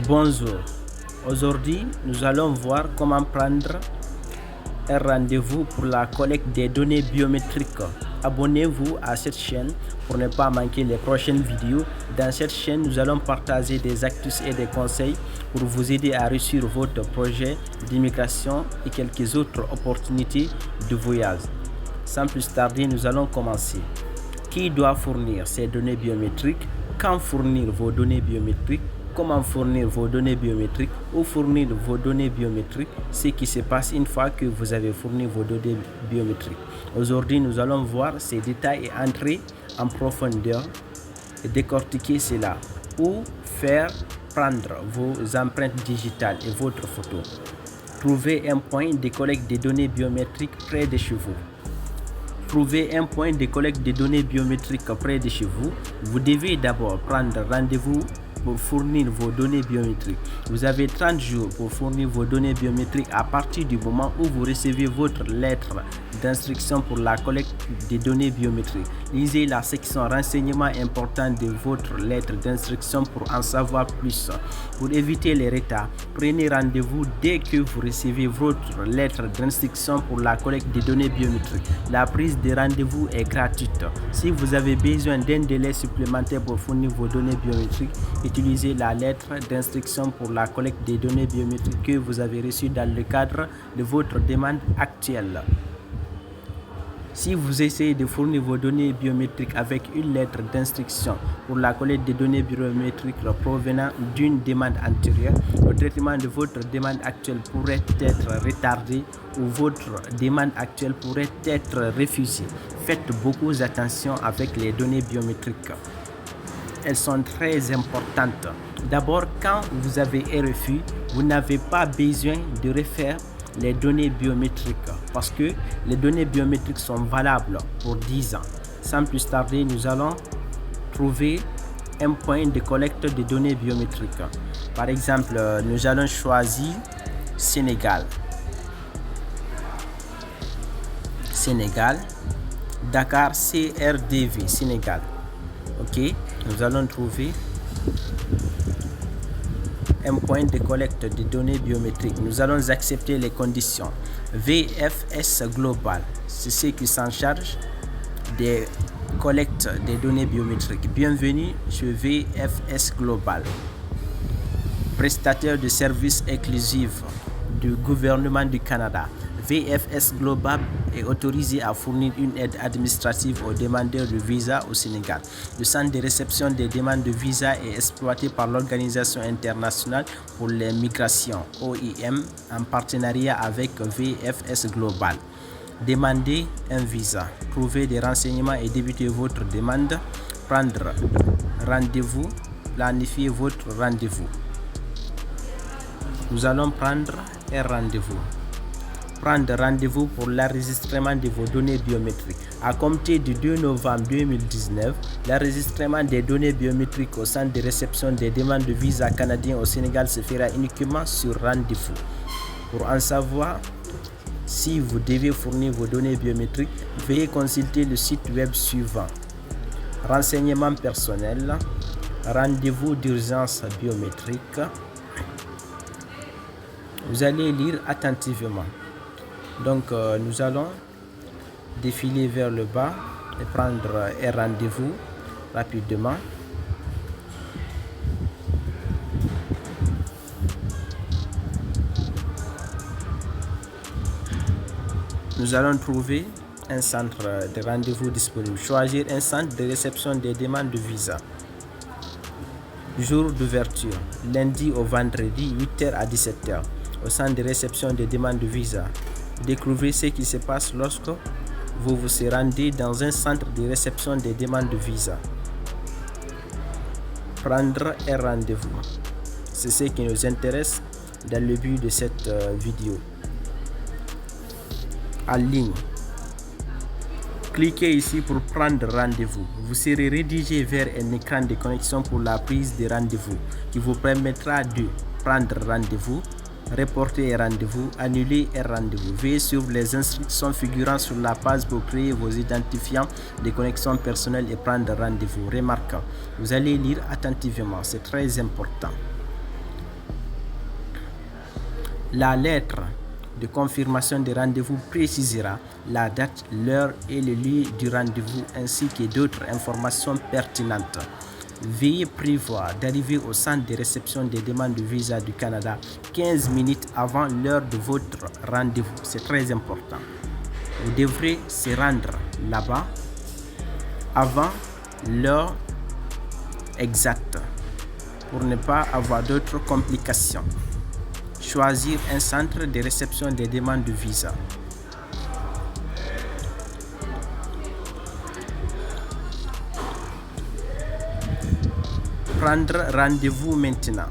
Bonjour, aujourd'hui nous allons voir comment prendre un rendez-vous pour la collecte des données biométriques. Abonnez-vous à cette chaîne pour ne pas manquer les prochaines vidéos. Dans cette chaîne, nous allons partager des astuces et des conseils pour vous aider à réussir votre projet d'immigration et quelques autres opportunités de voyage. Sans plus tarder, nous allons commencer. Qui doit fournir ces données biométriques? Quand fournir vos données biométriques? Comment fournir vos données biométriques? Où fournir vos données biométriques? Ce qui se passe une fois que vous avez fourni vos données biométriques. Aujourd'hui, nous allons voir ces détails et entrer en profondeur et décortiquer cela. Où faire prendre vos empreintes digitales et votre photo. Trouvez un point de collecte des données biométriques près de chez vous. Trouvez un point de collecte des données biométriques près de chez vous. Vous devez d'abord prendre rendez-vous pour fournir vos données biométriques. Vous avez 30 jours pour fournir vos données biométriques à partir du moment où vous recevez votre lettre d'instruction pour la collecte des données biométriques. Lisez la section renseignements importants de votre lettre d'instruction pour en savoir plus. Pour éviter les retards, prenez rendez-vous dès que vous recevez votre lettre d'instruction pour la collecte des données biométriques. La prise de rendez-vous est gratuite. Si vous avez besoin d'un délai supplémentaire pour fournir vos données biométriques, utilisez la lettre d'instruction pour la collecte des données biométriques que vous avez reçue dans le cadre de votre demande actuelle. Si vous essayez de fournir vos données biométriques avec une lettre d'instruction pour la collecte des données biométriques provenant d'une demande antérieure, le traitement de votre demande actuelle pourrait être retardé ou votre demande actuelle pourrait être refusée. Faites beaucoup attention avec les données biométriques. Elles sont très importantes. D'abord, quand vous avez un refus, vous n'avez pas besoin de refaire les données biométriques parce que les données biométriques sont valables pour 10 ans. Sans plus tarder, nous allons trouver un point de collecte de données biométriques. Par exemple, nous allons choisir Sénégal. Dakar, CRDV, Sénégal. Ok, nous allons trouver un point de collecte de données biométriques. Nous allons accepter les conditions. VFS Global, c'est ce qui s'en charge des collectes des données biométriques. Bienvenue chez VFS Global, prestataire de services exclusifs du gouvernement du Canada. VFS Global est autorisé à fournir une aide administrative aux demandeurs de visa au Sénégal. Le centre de réception des demandes de visa est exploité par l'Organisation internationale pour les migrations, OIM, en partenariat avec VFS Global. Demandez un visa, trouvez des renseignements et débutez votre demande. Prendre rendez-vous, planifiez votre rendez-vous. Nous allons prendre un rendez-vous. Prendre rendez-vous pour l'enregistrement de vos données biométriques. À compter du 2 novembre 2019, l'enregistrement des données biométriques au centre de réception des demandes de visa canadien au Sénégal se fera uniquement sur rendez-vous. Pour en savoir si vous devez fournir vos données biométriques, veuillez consulter le site web suivant. Renseignements personnels, rendez-vous d'urgence biométrique. Vous allez lire attentivement. Donc, nous allons défiler vers le bas et prendre un rendez-vous rapidement. Nous allons trouver un centre de rendez-vous disponible. Choisir un centre de réception des demandes de visa. Jour d'ouverture, lundi au vendredi, 8h à 17h, au centre de réception des demandes de visa. Découvrez ce qui se passe lorsque vous vous rendez dans un centre de réception des demandes de visa. Prendre un rendez-vous. C'est ce qui nous intéresse dans le but de cette vidéo. En ligne. Cliquez ici pour prendre rendez-vous. Vous serez redirigé vers un écran de connexion pour la prise de rendez-vous qui vous permettra de prendre rendez-vous, reporter un rendez-vous, annuler un rendez-vous. Veuillez suivre les instructions figurant sur la page pour créer vos identifiants de connexion personnelle et prendre rendez-vous. Remarquant, vous allez lire attentivement, c'est très important. La lettre de confirmation de rendez-vous précisera la date, l'heure et le lieu du rendez-vous ainsi que d'autres informations pertinentes. Veuillez prévoir d'arriver au centre de réception des demandes de visa du Canada 15 minutes avant l'heure de votre rendez-vous. C'est très important. Vous devrez se rendre là-bas avant l'heure exacte pour ne pas avoir d'autres complications. Choisir un centre de réception des demandes de visa. Prendre rendez-vous maintenant.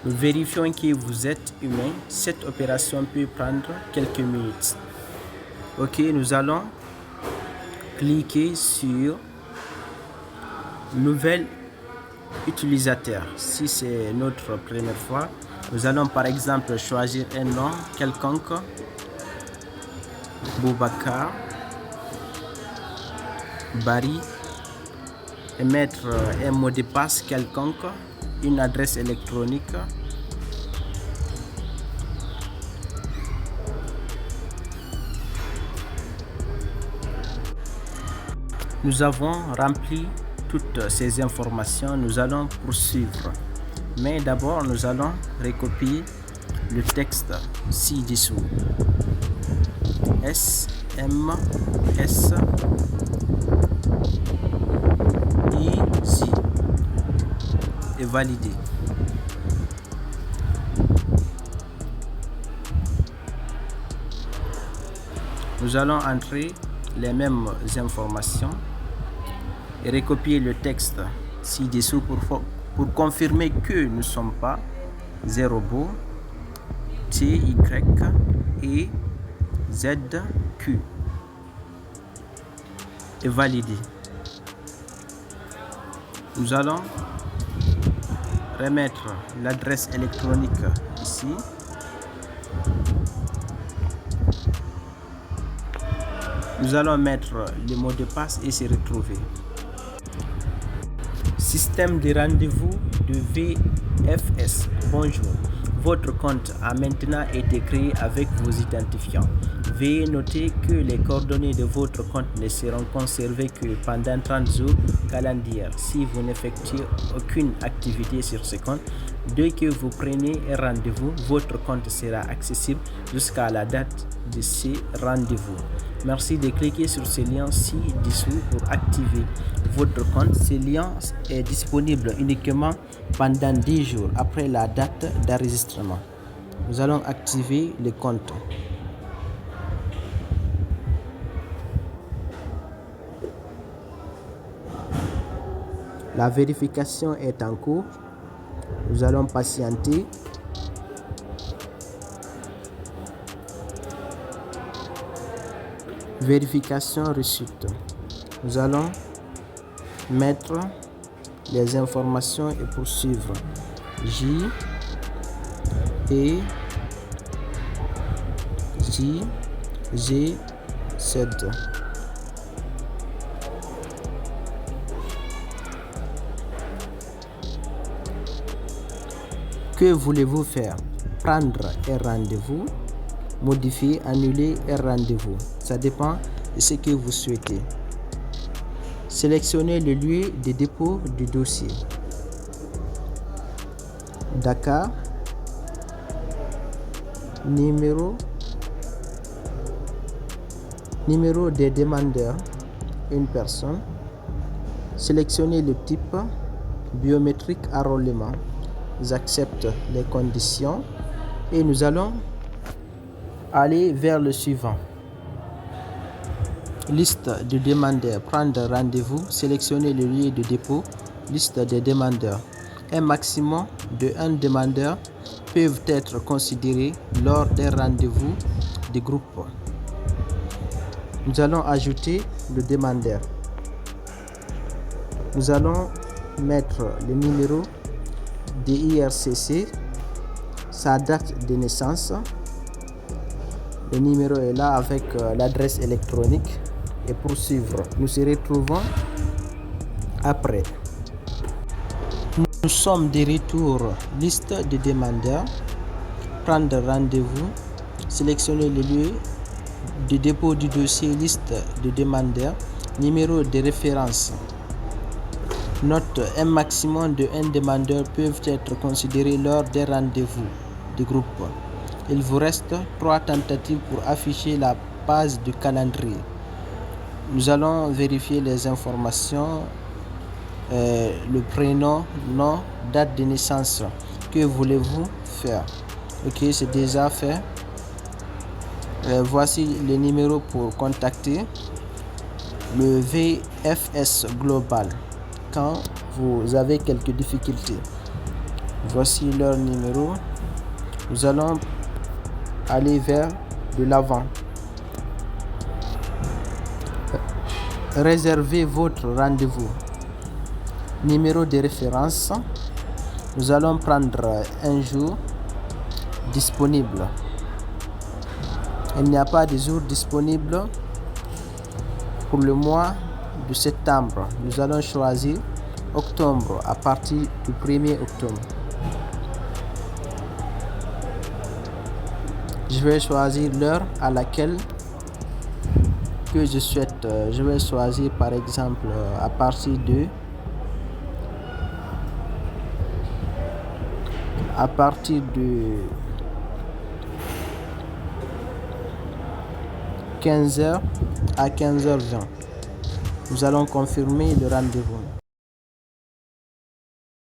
Nous vérifions que vous êtes humain. Cette opération peut prendre quelques minutes. Ok, nous allons cliquer sur Nouvel utilisateur. Si c'est notre première fois, nous allons par exemple choisir un nom quelconque, Boubacar Bari, et mettre un mot de passe quelconque, une adresse électronique. Nous avons rempli toutes ces informations. Nous allons poursuivre. Mais d'abord, nous allons recopier le texte ci-dessous. SMS ici et valider. Nous allons entrer les mêmes informations et recopier le texte ci-dessous pour confirmer que nous ne sommes pas Zérobo, TY et ZQ et valider. Nous allons remettre l'adresse électronique ici. Nous allons mettre le mot de passe et se retrouver. Système de rendez-vous de VFS. Bonjour. Votre compte a maintenant été créé avec vos identifiants. Veuillez noter que les coordonnées de votre compte ne seront conservées que pendant 30 jours calendaires si vous n'effectuez aucune activité sur ce compte. Dès que vous prenez un rendez-vous, votre compte sera accessible jusqu'à la date de ce rendez-vous. Merci de cliquer sur ce lien ci-dessous pour activer votre compte. Ce lien est disponible uniquement pendant 10 jours après la date d'enregistrement. Nous allons activer le compte. La vérification est en cours. Nous allons patienter. Vérification reçue. Nous allons mettre les informations et poursuivre. J E J G Z. Que voulez-vous faire? Prendre un rendez-vous, modifier, annuler un rendez-vous. Ça dépend de ce que vous souhaitez. Sélectionnez le lieu de dépôt du dossier. Dakar. Numéro des demandeurs, une personne. Sélectionnez le type biométrique enrôlement. J'accepte les conditions et nous allons aller vers le suivant. Liste de demandeurs. Prendre rendez-vous. Sélectionner le lieu de dépôt. Liste des demandeurs. Un maximum de 1 demandeur peuvent être considérés lors des rendez-vous de groupe. Nous allons ajouter le demandeur. Nous allons mettre le numéro de IRCC, sa date de naissance, Le numéro est là avec l'adresse électronique. Et pour suivre, nous se retrouvons après. Nous sommes de retour. Liste de demandeurs. Prendre rendez-vous. Sélectionner le lieu de dépôt du dossier. Liste de demandeurs. Numéro de référence. Note: un maximum de 1 demandeur peuvent être considérés lors des rendez-vous de groupe. Il vous reste 3 tentatives pour afficher la page du calendrier. Nous allons vérifier les informations, le prénom, nom, date de naissance. Que voulez-vous faire? Ok, c'est déjà fait. Voici les numéros pour contacter le VFS Global quand vous avez quelques difficultés. Voici leur numéro. Nous allons aller vers de l'avant. Réservez votre rendez-vous. Numéro de référence. Nous allons prendre un jour disponible. Il n'y a pas de jour disponible pour le mois de septembre. Nous allons choisir octobre à partir du 1er octobre. Je vais choisir l'heure à laquelle que je souhaite. Je vais choisir par exemple à partir de 15h à 15h20. Nous allons confirmer le rendez-vous.